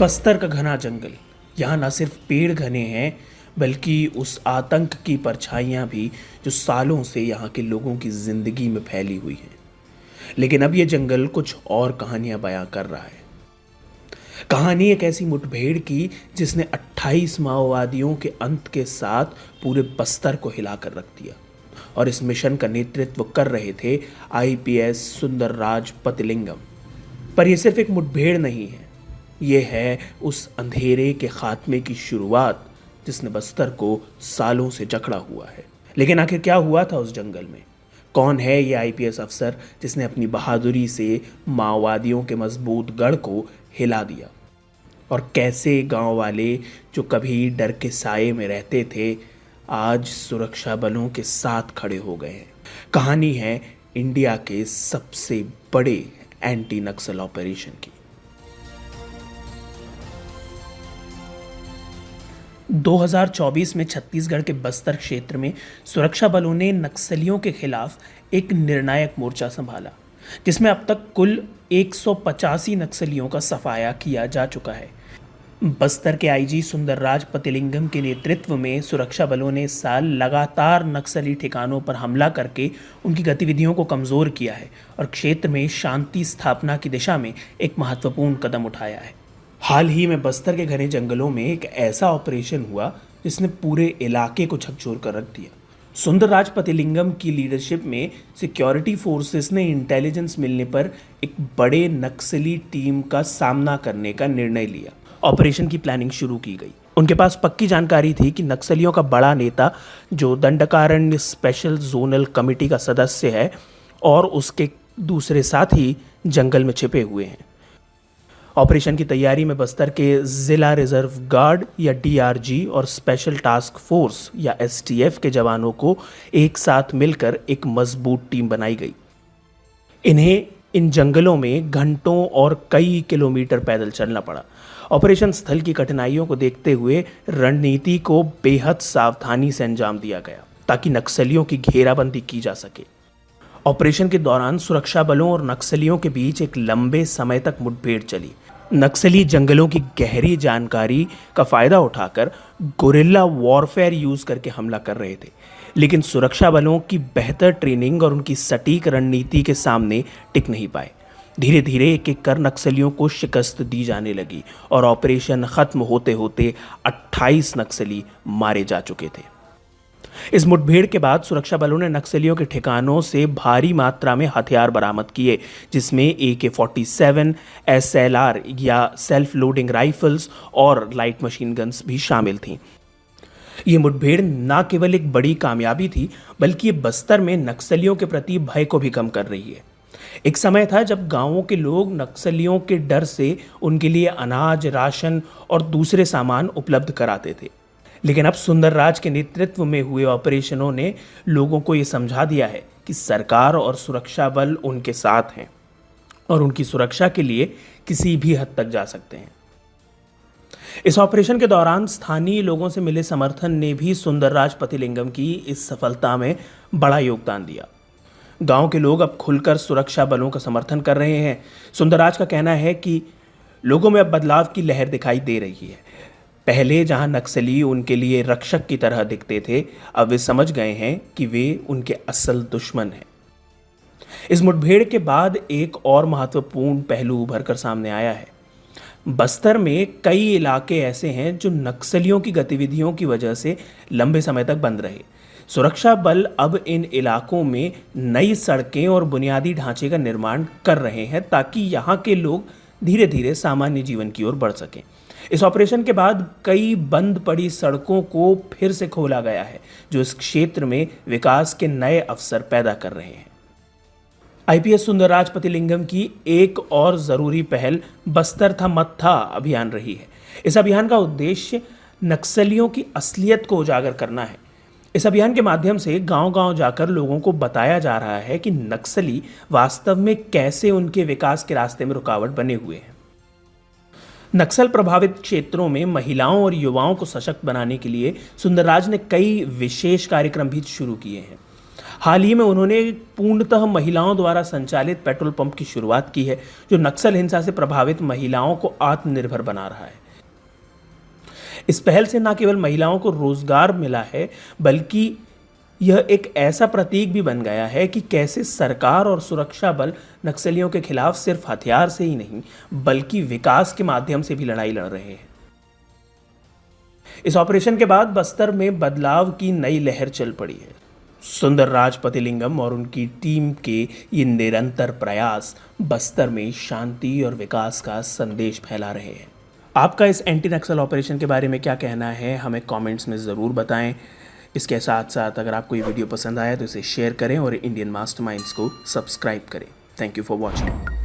बस्तर का घना जंगल। यहाँ न सिर्फ पेड़ घने हैं बल्कि उस आतंक की परछाइयाँ भी जो सालों से यहाँ के लोगों की जिंदगी में फैली हुई हैं। लेकिन अब ये जंगल कुछ और कहानियां बयां कर रहा है। कहानी एक ऐसी मुठभेड़ की जिसने 28 माओवादियों के अंत के साथ पूरे बस्तर को हिलाकर रख दिया। और इस मिशन का नेतृत्व कर रहे थे आईपीएस सुंदरराज पतिलिंगम। पर यह सिर्फ एक मुठभेड़ नहीं है, ये है उस अंधेरे के खात्मे की शुरुआत जिसने बस्तर को सालों से जकड़ा हुआ है। लेकिन आखिर क्या हुआ था उस जंगल में? कौन है ये आईपीएस अफसर जिसने अपनी बहादुरी से माओवादियों के मजबूत गढ़ को हिला दिया? और कैसे गांव वाले जो कभी डर के साए में रहते थे आज सुरक्षा बलों के साथ खड़े हो गए हैं? कहानी है इंडिया के सबसे बड़े एंटी नक्सल ऑपरेशन की। 2024 में छत्तीसगढ़ के बस्तर क्षेत्र में सुरक्षा बलों ने नक्सलियों के खिलाफ एक निर्णायक मोर्चा संभाला, जिसमें अब तक कुल 185 नक्सलियों का सफाया किया जा चुका है। बस्तर के आईजी सुंदरराज पतिलिंगम के नेतृत्व में सुरक्षा बलों ने इस साल लगातार नक्सली ठिकानों पर हमला करके उनकी गतिविधियों को कमज़ोर किया है और क्षेत्र में शांति स्थापना की दिशा में एक महत्वपूर्ण कदम उठाया है। हाल ही में बस्तर के घने जंगलों में एक ऐसा ऑपरेशन हुआ जिसने पूरे इलाके को झकझोर कर रख दिया। सुंदरराज पतिलिंगम की लीडरशिप में सिक्योरिटी फोर्सेस ने इंटेलिजेंस मिलने पर एक बड़े नक्सली टीम का सामना करने का निर्णय लिया। ऑपरेशन की प्लानिंग शुरू की गई। उनके पास पक्की जानकारी थी कि नक्सलियों का बड़ा नेता जो दंडकारण्य स्पेशल जोनल कमेटी का सदस्य है और उसके दूसरे साथी जंगल में छिपे हुए हैं। ऑपरेशन की तैयारी में बस्तर के जिला रिजर्व गार्ड या डीआरजी और स्पेशल टास्क फोर्स या एसटीएफ के जवानों को एक साथ मिलकर एक मजबूत टीम बनाई गई। इन्हें इन जंगलों में घंटों और कई किलोमीटर पैदल चलना पड़ा। ऑपरेशन स्थल की कठिनाइयों को देखते हुए रणनीति को बेहद सावधानी से अंजाम दिया गया ताकि नक्सलियों की घेराबंदी की जा सके। ऑपरेशन के दौरान सुरक्षा बलों और नक्सलियों के बीच एक लंबे समय तक मुठभेड़ चली। नक्सली जंगलों की गहरी जानकारी का फायदा उठाकर गुरिल्ला वॉरफेयर यूज करके हमला कर रहे थे, लेकिन सुरक्षा बलों की बेहतर ट्रेनिंग और उनकी सटीक रणनीति के सामने टिक नहीं पाए। धीरे धीरे एक एक कर नक्सलियों को शिकस्त दी जाने लगी और ऑपरेशन खत्म होते होते 28 नक्सली मारे जा चुके थे। इस मुठभेड़ के बाद सुरक्षा बलों ने नक्सलियों के ठिकानों से भारी मात्रा में हथियार बरामद किए, जिसमें AK-47, SLR या सेल्फ लोडिंग राइफल्स और लाइट मशीन गन्स भी शामिल थीं। ये मुठभेड़ न केवल एक बड़ी कामयाबी थी बल्कि ये बस्तर में नक्सलियों के प्रति भय को भी कम कर रही है। एक समय था जब गांवों के लोग नक्सलियों के डर से उनके लिए अनाज, राशन और दूसरे सामान उपलब्ध कराते थे, लेकिन अब सुंदरराज के नेतृत्व में हुए ऑपरेशनों ने लोगों को ये समझा दिया है कि सरकार और सुरक्षा बल उनके साथ हैं और उनकी सुरक्षा के लिए किसी भी हद तक जा सकते हैं। इस ऑपरेशन के दौरान स्थानीय लोगों से मिले समर्थन ने भी सुंदरराज पतिलिंगम की इस सफलता में बड़ा योगदान दिया। गांव के लोग अब खुलकर सुरक्षा बलों का समर्थन कर रहे हैं। सुंदरराज का कहना है कि लोगों में अब बदलाव की लहर दिखाई दे रही है। पहले जहां नक्सली उनके लिए रक्षक की तरह दिखते थे, अब वे समझ गए हैं कि वे उनके असल दुश्मन हैं। इस मुठभेड़ के बाद एक और महत्वपूर्ण पहलू उभर कर सामने आया है। बस्तर में कई इलाके ऐसे हैं जो नक्सलियों की गतिविधियों की वजह से लंबे समय तक बंद रहे। सुरक्षा बल अब इन इलाकों में नई सड़कें और बुनियादी ढांचे का निर्माण कर रहे हैं ताकि यहाँ के लोग धीरे धीरे सामान्य जीवन की ओर बढ़ सकें। इस ऑपरेशन के बाद कई बंद पड़ी सड़कों को फिर से खोला गया है, जो इस क्षेत्र में विकास के नए अवसर पैदा कर रहे हैं। आईपीएस सुंदरराज पतिलिंगम की एक और जरूरी पहल बस्तर था मत था अभियान रही है। इस अभियान का उद्देश्य नक्सलियों की असलियत को उजागर करना है। इस अभियान के माध्यम से गांव-गांव जाकर लोगों को बताया जा रहा है कि नक्सली वास्तव में कैसे उनके विकास के रास्ते में रुकावट बने हुए हैं। नक्सल प्रभावित क्षेत्रों में महिलाओं और युवाओं को सशक्त बनाने के लिए सुंदरराज ने कई विशेष कार्यक्रम भी शुरू किए हैं। हाल ही में उन्होंने पूर्णतः महिलाओं द्वारा संचालित पेट्रोल पंप की शुरुआत की है, जो नक्सल हिंसा से प्रभावित महिलाओं को आत्मनिर्भर बना रहा है। इस पहल से न केवल महिलाओं को रोजगार मिला है, बल्कि यह एक ऐसा प्रतीक भी बन गया है कि कैसे सरकार और सुरक्षा बल नक्सलियों के खिलाफ सिर्फ हथियार से ही नहीं, बल्कि विकास के माध्यम से भी लड़ाई लड़ रहे हैं। इस ऑपरेशन के बाद बस्तर में बदलाव की नई लहर चल पड़ी है। सुंदरराज पतिलिंगम और उनकी टीम के ये निरंतर प्रयास बस्तर में शांति और विकास का संदेश फैला रहे हैं। आपका इस एंटी नक्सल ऑपरेशन के बारे में क्या कहना है, हमें कमेंट्स में ज़रूर बताएं। इसके साथ साथ अगर आपको ये वीडियो पसंद आया तो इसे शेयर करें और इंडियन मास्टरमाइंड्स को सब्सक्राइब करें। Thank you for watching.